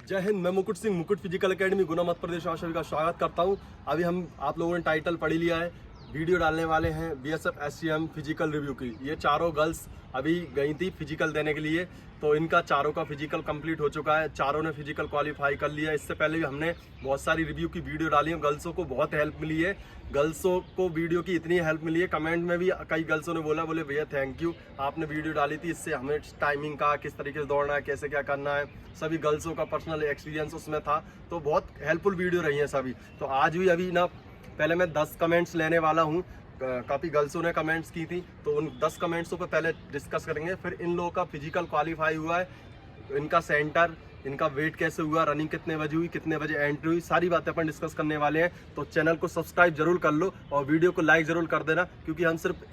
जय हिंद। मैं मुकुट सिंह, मुकुट फिजिकल एकेडमी गुना मध्य प्रदेश में सभी का स्वागत करता हूं। अभी हम आप लोगों ने टाइटल पढ़ लिया है, वीडियो डालने वाले हैं बीएसएफ एससीएम फिजिकल रिव्यू की। ये चारों गर्ल्स अभी गई थी फिजिकल देने के लिए, तो इनका चारों का फिजिकल कंप्लीट हो चुका है। चारों ने फिजिकल क्वालिफाई कर लिया। इससे पहले भी हमने बहुत सारी रिव्यू की वीडियो डाली है। गर्ल्सों को बहुत हेल्प मिली है, गर्ल्सों को वीडियो की इतनी हेल्प मिली है। कमेंट में भी कई गर्ल्सों ने बोले भैया थैंक यू, आपने वीडियो डाली थी, इससे हमें टाइमिंग का, किस तरीके से दौड़ना है, कैसे क्या करना है, सभी गर्ल्सों का पर्सनल एक्सपीरियंस उसमें था। तो बहुत हेल्पफुल वीडियो रही है सभी। तो आज भी अभी ना पहले मैं 10 कमेंट्स लेने वाला हूँ। काफ़ी गर्ल्सों ने कमेंट्स की थी, तो उन 10 कमेंट्सों पे पहले डिस्कस करेंगे। फिर इन लोगों का फिजिकल क्वालिफाई हुआ है, इनका सेंटर, इनका वेट कैसे हुआ, रनिंग कितने बजे हुई, कितने बजे एंट्री हुई, सारी बातें अपन डिस्कस करने वाले हैं। तो चैनल को सब्सक्राइब जरूर कर लो और वीडियो को लाइक जरूर कर देना, क्योंकि हम सिर्फ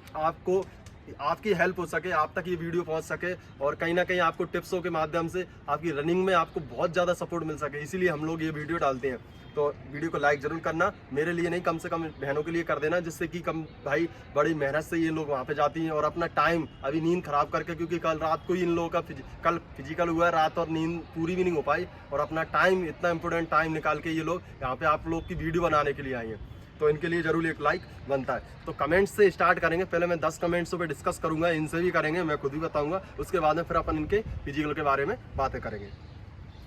आपकी हेल्प हो सके, आप तक ये वीडियो पहुंच सके और कहीं ना कहीं आपको टिप्सों के माध्यम से आपकी रनिंग में आपको बहुत ज़्यादा सपोर्ट मिल सके, इसीलिए हम लोग ये वीडियो डालते हैं। तो वीडियो को लाइक जरूर करना, मेरे लिए नहीं, कम से कम बहनों के लिए कर देना, जिससे कि कम भाई बड़ी मेहनत से ये लोग वहाँ पे जाती हैं और अपना टाइम अभी नींद खराब करके, क्योंकि कल रात को ही इन लोगों का कल फिजिकल हुआ है रात, और नींद पूरी भी नहीं हो पाई, और अपना टाइम, इतना इंपॉर्टेंट टाइम निकाल के ये लोग यहाँ पे आप लोग की वीडियो बनाने के लिए आई हैं। तो इनके लिए जरूर एक लाइक बनता है। तो कमेंट्स से स्टार्ट करेंगे। पहले मैं 10 कमेंट्सों पे डिस्कस करूंगा, इनसे भी करेंगे, मैं खुद भी बताऊंगा। उसके बाद में फिर अपन इनके फिजिकल के बारे में बातें करेंगे।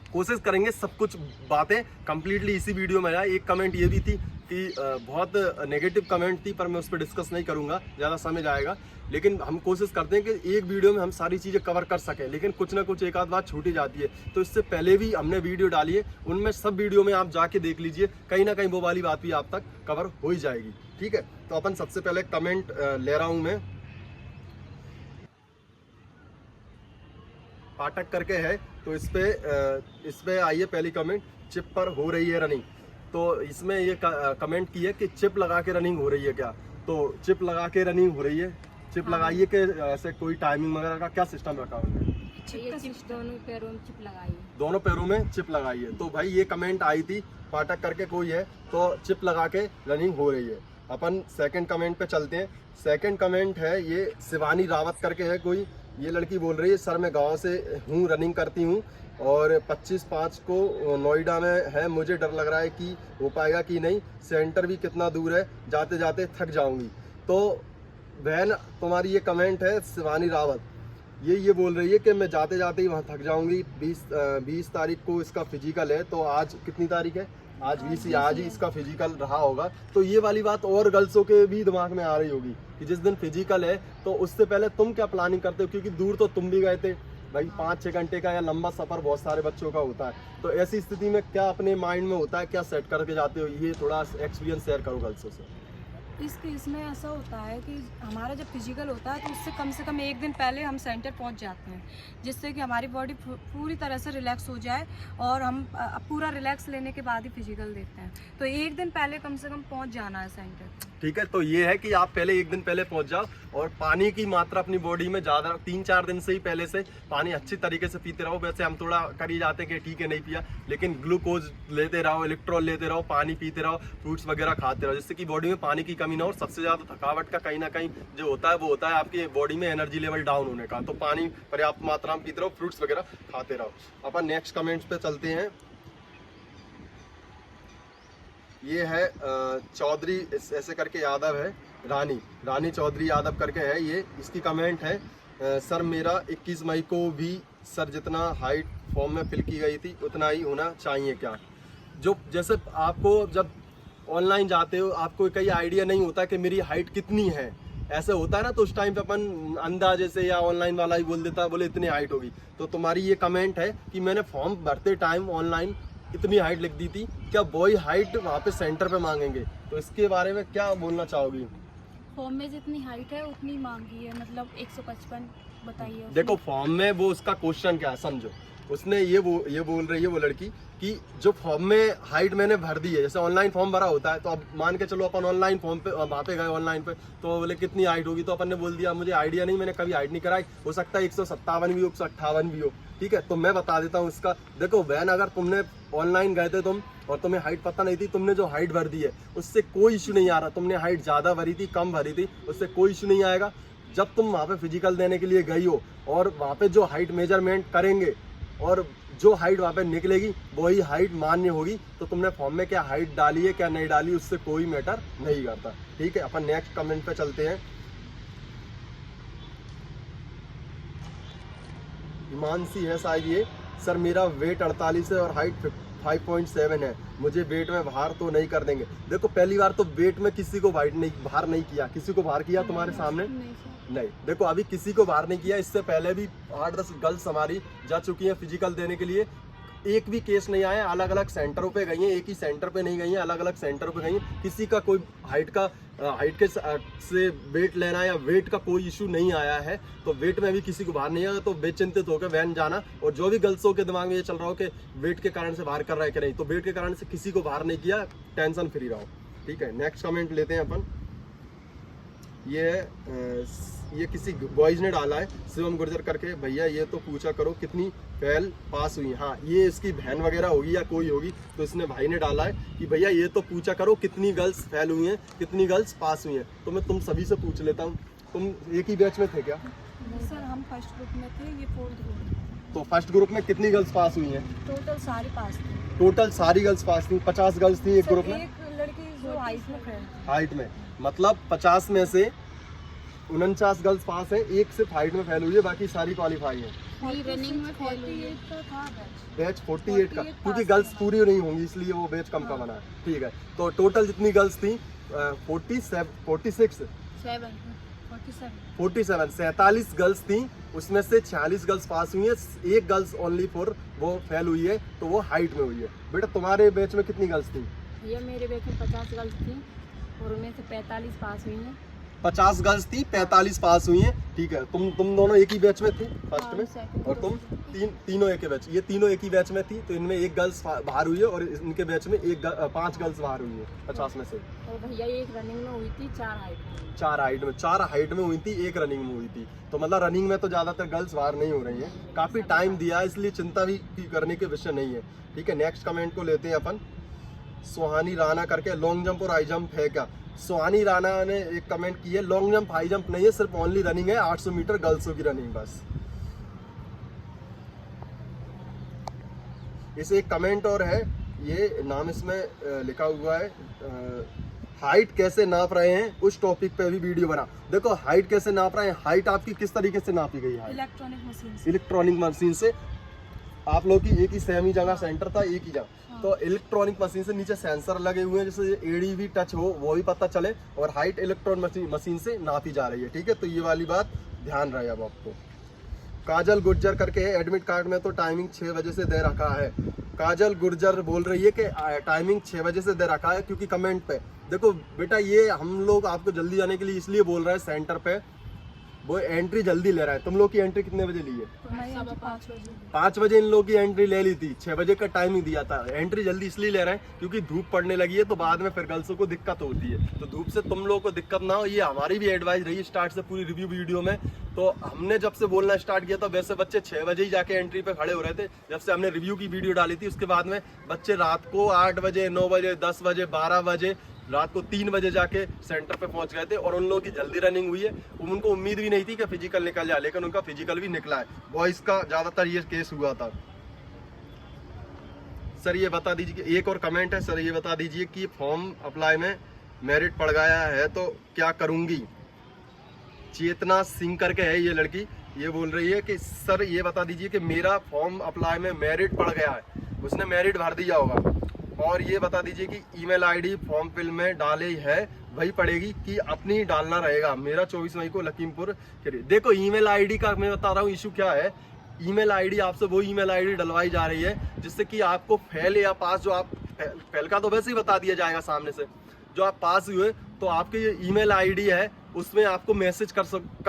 कोशिश करेंगे सब कुछ बातें कंप्लीटली इसी वीडियो में आए। एक कमेंट ये भी थी कि बहुत नेगेटिव कमेंट थी, पर मैं उस पर डिस्कस नहीं करूंगा, ज़्यादा समय जाएगा। लेकिन हम कोशिश करते हैं कि एक वीडियो में हम सारी चीज़ें कवर कर सकें, लेकिन कुछ ना कुछ एक आध बात छूटी जाती है। तो इससे पहले भी हमने वीडियो डाली है, उनमें सब वीडियो में आप जाके देख लीजिए, कहीं ना कहीं वो वाली बात भी आप तक कवर हो ही जाएगी। ठीक है, तो अपन सबसे पहले कमेंट ले रहा हूँ मैं, पाठक करके है। तो इस पे आइए पहली कमेंट, चिप पर हो रही है रनिंग। तो इसमें ये कमेंट की है कि चिप लगा के रनिंग हो रही है क्या। तो चिप लगा के रनिंग हो रही है, चिप लगाइए कि ऐसे कोई टाइमिंग वगैरह का क्या सिस्टम रखा हुआ है? दोनों पैरों में चिप लगाई है। दोनों पैरों में चिप लगाई है। तो भाई ये कमेंट आई थी, पाठक करके कोई है, तो चिप लगा के रनिंग हो रही है। अपन सेकंड कमेंट पे चलते हैं। सेकंड कमेंट है ये शिवानी रावत करके है कोई, ये लड़की बोल रही है सर मैं गांव से हूँ, रनिंग करती हूँ और 25/5 को नोएडा में है, मुझे डर लग रहा है कि हो पाएगा कि नहीं, सेंटर भी कितना दूर है, जाते जाते थक जाऊंगी। तो बहन तुम्हारी ये कमेंट है शिवानी रावत, ये बोल रही है कि मैं जाते जाते ही वहाँ थक जाऊंगी। 20 तारीख को इसका फिजिकल है, तो आज कितनी तारीख है? आज 20, आज ही इसका फिजिकल रहा होगा। तो ये वाली बात और गर्ल्सों के भी दिमाग में आ रही होगी कि जिस दिन फिजिकल है तो उससे पहले तुम क्या प्लानिंग करते हो, क्योंकि दूर तो तुम भी गए थे भाई, 5-6 घंटे का या लंबा सफर बहुत सारे बच्चों का होता है। तो ऐसी स्थिति में क्या अपने माइंड में होता है, क्या सेट करके जाते हो, ये थोड़ा एक्सपीरियंस शेयर करो गर्ल्सों से। इस केस में ऐसा होता है कि हमारा जब फिजिकल होता है तो उससे कम एक दिन पहले हम सेंटर पहुंच जाते हैं, जिससे कि हमारी बॉडी पूरी तरह से रिलैक्स हो जाए, और हम पूरा रिलैक्स लेने के बाद ही फिजिकल देते हैं। तो एक दिन पहले कम से कम पहुंच जाना है सेंटर। ठीक है, तो ये है कि आप पहले एक दिन पहले पहुंच जाओ, और पानी की मात्रा अपनी बॉडी में ज़्यादा 3-4 दिन से ही पहले से पानी अच्छी तरीके से पीते रहो। वैसे हम थोड़ा कर ही जाते हैं कि ठीक है नहीं पिया, लेकिन ग्लूकोज लेते रहो, इलेक्ट्रॉल लेते रहो, पानी पीते रहो, फ्रूट्स वगैरह खाते रहो, जिससे कि बॉडी में पानी की कमी ना हो। सबसे ज़्यादा थकावट का कहीं ना कहीं जो होता है वो होता है आपकी बॉडी में एनर्जी लेवल डाउन होने का। तो पानी पर्याप्त मात्रा में पीते रहो, फ्रूट्स वगैरह खाते रहो। अपन नेक्स्ट कमेंट्स पे चलते हैं। ये है चौधरी ऐसे करके यादव है, रानी चौधरी यादव करके है ये, इसकी कमेंट है सर मेरा 21 मई को भी सर जितना हाइट फॉर्म में फिल की गई थी उतना ही होना चाहिए क्या? जो जैसे आपको जब ऑनलाइन जाते हो आपको कई आइडिया नहीं होता कि मेरी हाइट कितनी है, ऐसे होता है ना, तो उस टाइम पे अपन अंदाजे से या ऑनलाइन वाला ही बोल देता है, बोले इतनी हाइट होगी। तो तुम्हारी ये कमेंट है कि मैंने फॉर्म भरते टाइम ऑनलाइन इतनी हाइट लिख दी थी, क्या वही हाइट वहाँ पे सेंटर पे मांगेंगे? तो इसके बारे में क्या बोलना चाहोगी? फॉर्म में जितनी हाइट है उतनी मांगी है, मतलब 155 बताइए। देखो फॉर्म में वो उसका क्वेश्चन क्या है समझो, उसने ये बोल रही है वो लड़की कि जो फॉर्म में हाइट मैंने भर दी है, जैसे ऑनलाइन फॉर्म भरा होता है, तो अब मान के चलो अपन ऑनलाइन फॉर्म पे वहाँ पे गए ऑनलाइन पे, तो बोले कितनी हाइट होगी, तो अपन ने बोल दिया मुझे आइडिया नहीं, मैंने कभी हाइट नहीं कराई, हो सकता है 157 भी हो, 158 भी हो। ठीक है, तो मैं बता देता हूँ इसका। देखो बहन, अगर तुमने ऑनलाइन गए थे तुम और तुम्हें हाइट पता नहीं थी, तुमने जो हाइट भर दी है उससे कोई इशू नहीं आ रहा। तुमने हाइट ज़्यादा भरी थी, कम भरी थी, उससे कोई इशू नहीं आएगा। जब तुम वहाँ पे फिजिकल देने के लिए गई हो और वहाँ पे जो हाइट मेजरमेंट करेंगे और जो हाइट वहाँ पे निकलेगी वही हाइट मान्य होगी। तो तुमने फॉर्म में क्या हाइट डाली है क्या नहीं डाली उससे कोई मैटर नहीं करता, ठीक है। अपन नेक्स्ट कमेंट पे चलते हैं। हिमांशी है शायद ये, सर मेरा वेट 48 है और हाइट 5.7 है, मुझे वेट में बाहर तो नहीं कर देंगे। देखो पहली बार तो वेट में किसी को बाहर नहीं किया, किसी को बाहर किया तुम्हारे सामने नहीं। देखो अभी किसी को बाहर नहीं किया, इससे पहले भी 8-10 गर्ल्स हमारी जा चुकी हैं फिजिकल देने के लिए, एक भी केस नहीं आया। अलग अलग सेंटरों पे गई हैं, एक ही सेंटर पे नहीं गई हैं, अलग अलग सेंटरों पे गई हैं। किसी का कोई हाइट के से वेट लेना या वेट का कोई इशू नहीं आया है। तो वेट में भी किसी को बाहर नहीं आया तो बेचिंतित होकर वैन जाना। और जो भी गर्ल्सों के दिमाग में ये चल रहा हो कि वेट के कारण से बाहर कर रहा है कि नहीं, तो वेट के कारण से किसी को बाहर नहीं किया, टेंशन फ्री रहो, ठीक है। नेक्स्ट कमेंट लेते हैं अपन। ये किसी बॉयज ने डाला है, शिवम गुर्जर करके, भैया ये तो पूछा करो कितनी फेल पास हुई। हाँ ये इसकी बहन वगैरह होगी या कोई होगी, तो इसने भाई ने डाला है कि भैया ये तो पूछा करो कितनी गर्ल्स फेल हुई हैं, कितनी गर्ल्स पास हुई हैं। तो मैं तुम सभी से पूछ लेता हूँ, तुम एक ही बैच में थे क्या? सर हम फर्स्ट ग्रुप में थे, ये फोर्थ ग्रुप। तो फर्स्ट ग्रुप में कितनी गर्ल्स पास हुई हैं? टोटल सारी पास थी। टोटल सारी गर्ल्स पास थी, 50 गर्ल्स थी एक ग्रुप में। एक लड़की जो हाइट में फेल थी। हाइट में मतलब 50 में से 49 गर्ल्स पास है, एक सिर्फ हाइट में फेल हुई है, बाकी सारी क्वालिफाई है। रनिंग में 48 का था बैच 48 का, क्योंकि गर्ल्स पूरी नहीं होंगी इसलिए वो बैच कम का बना है, ठीक है। तो टोटल जितनी गर्ल्स थी 47 गर्ल्स थी, उसमें से 46 गर्ल्स पास हुई है, एक गर्ल्स ओनली फॉर वो फेल हुई है, तो वो हाइट में हुई है। बेटा तुम्हारे बैच में कितनी गर्ल्स थी? भैया मेरे बैच में 50 गर्ल्स थी और उनमें से 45 पास हुई हैं। 50 गर्ल्स थी, 45 पास हुई हैं, ठीक है। तुम दोनों एक ही बैच में थे फर्स्ट में, और तुम तीनों एक ही बैच, ये तीनों एक ही बैच में थी। तो इनमें एक गर्ल्स बाहर हुई है और इनके बैच में 5 गर्ल्स बाहर हुई है 50 में से। और भैया एक रनिंग में हुई थी, 4 हाइट में। 4 हाइट में हुई थी, एक रनिंग में हुई थी। तो मतलब रनिंग में तो ज्यादातर गर्ल्स बाहर नहीं हो रही है, काफी टाइम दिया है, इसलिए चिंता भी करने के विषय नहीं है, ठीक है। नेक्स्ट कमेंट को लेते हैं अपन। सुहानी राणा करके, लॉन्ग जंप और हाई जंप है क्या? सुहानी राणा ने एक कमेंट की है, लॉन्ग जंप हाई जंप नहीं है, सिर्फ ओनली रनिंग है, 800 मीटर गर्ल्सों की रनिंग बस। इसे एक कमेंट और है, ये नाम इसमें लिखा हुआ है, हाइट कैसे नाप रहे हैं उस टॉपिक पे भी वीडियो बना। देखो हाइट कैसे नाप रहे हैं, हाइट आपकी किस तरीके से नापी गई है? इलेक्ट्रॉनिक मशीन से। इलेक्ट्रॉनिक मशीन से। आप लोग की एक ही सेम ही जगह सेंटर था, एक ही जगह, तो इलेक्ट्रॉनिक मशीन से नीचे सेंसर लगे हुए हैं, जैसे एडी भी टच हो वो भी पता चले, और हाइट इलेक्ट्रॉनिक मशीन से नापी जा रही है, ठीक है। तो ये वाली बात ध्यान रहे अब आपको। काजल गुर्जर करके है, एडमिट कार्ड में तो टाइमिंग 6 बजे से दे रखा है। काजल गुर्जर बोल रही है कि टाइमिंग 6 बजे से दे रखा है, क्योंकि कमेंट पे देखो बेटा, ये हम लोग आपको जल्दी जाने के लिए इसलिए बोल रहे हैं, सेंटर पे वो एंट्री जल्दी ले रहा है। तुम लोग की एंट्री कितने बजे ली है? 5 बजे इन लोगों की एंट्री ले ली थी, 6 बजे का टाइमिंग दिया था। एंट्री जल्दी इसलिए ले रहे हैं क्योंकि धूप पड़ने लगी है, तो बाद में फिर गर्ल्सों को दिक्कत होती है। तो धूप से तुम लोगों को दिक्कत ना हो, ये हमारी भी एडवाइस रही स्टार्ट से पूरी रिव्यू वीडियो में। तो हमने जब से बोलना स्टार्ट किया था, वैसे बच्चे 6 बजे ही जाके एंट्री पे खड़े हो रहे थे। जब से हमने रिव्यू की वीडियो डाली थी उसके बाद में बच्चे रात को 8 बजे, 9 बजे, 10 बजे, 12 बजे, रात को 3 बजे जाके सेंटर पे पहुंच गए थे, और उन लोगों की जल्दी रनिंग हुई है। उनको उम्मीद भी नहीं थी कि फिजिकल निकल जाए, लेकिन उनका फिजिकल भी निकला है। बॉयज का ज्यादातर ये केस हुआ था। सर ये बता दीजिए कि एक और कमेंट है, सर ये बता दीजिए कि फॉर्म अप्लाई में मेरिट पड़ गया है तो क्या करूंगी? चेतना सिंह करके है ये लड़की, ये बोल रही है कि सर ये बता दीजिए कि मेरा फॉर्म अप्लाई में मेरिट पड़ गया है, उसने मेरिट भर दिया होगा, और ये बता दीजिए कि ईमेल आईडी फॉर्म फिल में डाले है वही पड़ेगी कि अपनी डालना रहेगा। मेरा 24 मई को लखीमपुर। देखो ईमेल आईडी का मैं बता रहा हूँ इशू क्या है। ईमेल आईडी आपसे वो ईमेल आईडी डलवाई जा रही है जिससे कि आपको फेल या पास, जो आप फेल का तो वैसे ही बता दिया जाएगा सामने से, जो आप पास हुए तो आपके ये ईमेल आईडी है उसमें आपको मैसेज कर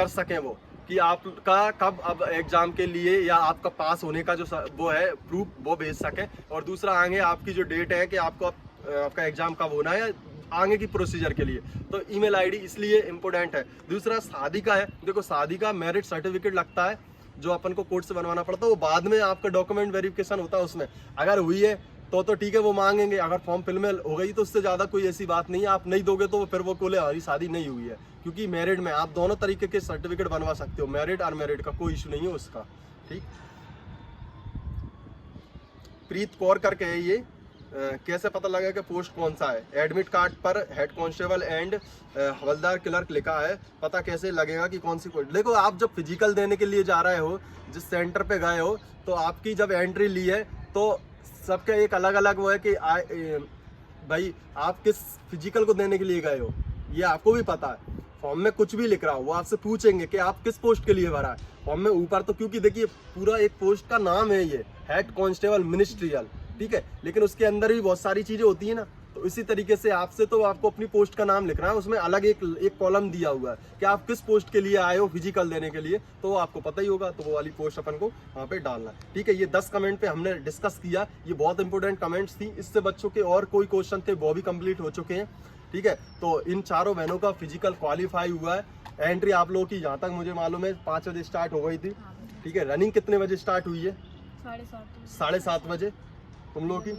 सकें वो कि आपका कब अब एग्जाम के लिए या आपका पास होने का जो वो है प्रूफ वो भेज सकें। और दूसरा आगे आपकी जो डेट है कि आपको आपका एग्जाम कब होना है आगे की प्रोसीजर के लिए, तो ईमेल आईडी इसलिए इम्पोर्टेंट है। दूसरा शादी का है, देखो शादी का मैरिज सर्टिफिकेट लगता है जो अपन को कोर्ट से बनवाना पड़ता है, वो बाद में आपका डॉक्यूमेंट वेरिफिकेशन होता है उसमें। अगर हुई है तो ठीक है वो मांगेंगे, अगर फॉर्म फिल में हो गई तो उससे ज़्यादा कोई ऐसी बात नहीं है। आप नहीं दोगे तो फिर वो बोले हमारी शादी नहीं हुई है, क्योंकि मैरिड में आप दोनों तरीके के सर्टिफिकेट बनवा सकते हो, मैरिड अनमैरिड का कोई इशू नहीं है उसका, ठीक। प्रीत कौर करके है ये। कैसे पता लगा कि पोस्ट कौन सा है? एडमिट कार्ड पर head constable and havildar clerk लिखा है, पता कैसे लगेगा कि कौन सी पोस्ट? देखो, आप जब फिजिकल देने के लिए जा रहे हो, जिस सेंटर पे गए हो, तो आपकी जब एंट्री ली है तो सबका एक अलग अलग वो है कि भाई आप किस फिजिकल को देने के लिए गए हो, ये आपको भी पता है। फॉर्म में कुछ भी लिख रहा हो, वो आपसे पूछेंगे कि आप किस पोस्ट के लिए भरा है फॉर्म में ऊपर, तो क्योंकि देखिए पूरा एक पोस्ट का नाम है ये, हेड कांस्टेबल मिनिस्ट्रियल, ठीक है, लेकिन उसके अंदर भी बहुत सारी चीजें होती है ना। तो इसी तरीके से आपसे तो आपको अपनी पोस्ट का नाम लिखना है, उसमें अलग एक कॉलम दिया हुआ है कि आप किस पोस्ट के लिए आए हो फिजिकल देने के लिए, तो आपको पता ही होगा, तो वो वाली पोस्ट अपन को वहाँ पे डालना है, ठीक है। ये 10 कमेंट पे हमने डिस्कस किया, ये बहुत इंपॉर्टेंट कमेंट्स थी। इससे बच्चों के और कोई क्वेश्चन थे वो भी कंप्लीट हो चुके हैं, ठीक है। तो इन चारों बहनों का फिजिकल क्वालिफाई हुआ है। एंट्री आप लोगों की जहाँ तक मुझे मालूम है 5 बजे स्टार्ट हो गई थी, ठीक है। रनिंग कितने बजे स्टार्ट हुई है? 7:30 बजे। तुम लोगों की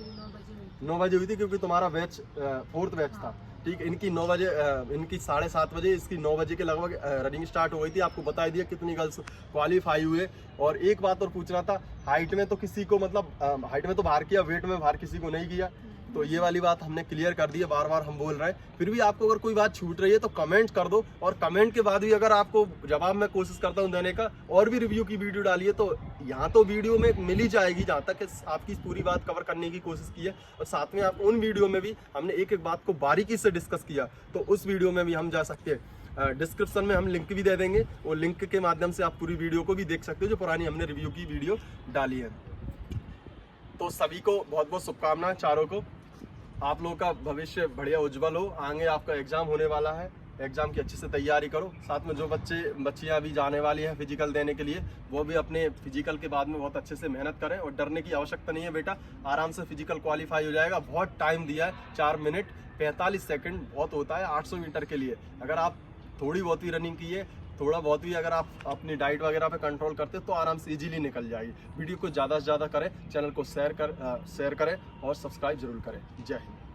9 बजे हुई थी, क्योंकि तुम्हारा बैच 4th बैच था, ठीक है। इनकी 9 बजे, इनकी 7:30 बजे, इसकी 9 बजे के लगभग रनिंग स्टार्ट हो गई थी। आपको बता दिया कितनी गर्ल्स क्वालिफाई हुए। और एक बात और पूछना था, हाइट में तो किसी को मतलब हाइट में तो बाहर किया, वेट में बाहर किसी को नहीं किया, तो ये वाली बात हमने क्लियर कर दी है। बार बार हम बोल रहे हैं, फिर भी आपको अगर कोई बात छूट रही है तो कमेंट कर दो, और कमेंट के बाद भी अगर आपको जवाब मैं कोशिश करता हूँ देने का, और भी रिव्यू की वीडियो डालिए, तो यहाँ तो वीडियो में मिल ही जाएगी जहाँ तक आपकी पूरी बात कवर करने की कोशिश की है। और साथ में आप उन वीडियो में भी हमने एक एक बात को बारीकी से डिस्कस किया, तो उस वीडियो में भी हम जा सकते हैं। डिस्क्रिप्शन में हम लिंक भी दे देंगे, वो लिंक के माध्यम से आप पूरी वीडियो को भी देख सकते हो जो पुरानी हमने रिव्यू की वीडियो डाली है। तो सभी को बहुत बहुत शुभकामनाएं, चारों को। आप लोगों का भविष्य बढ़िया उज्जवल हो। आगे आपका एग्जाम होने वाला है, एग्जाम की अच्छे से तैयारी करो। साथ में जो बच्चियां भी जाने वाली हैं फिजिकल देने के लिए, वो भी अपने फिजिकल के बाद में बहुत अच्छे से मेहनत करें, और डरने की आवश्यकता नहीं है बेटा, आराम से फिजिकल क्वालिफाई हो जाएगा। बहुत टाइम दिया है, 4 मिनट 45 सेकंड बहुत होता है 800 मीटर के लिए। अगर आप थोड़ी बहुत भी रनिंग की है, थोड़ा बहुत भी अगर आप अपनी डाइट वगैरह पे कंट्रोल करते हो, तो आराम से इजीली निकल जाएगी। वीडियो को ज़्यादा से ज़्यादा करें, चैनल को शेयर करें और सब्सक्राइब जरूर करें। जय हिंद।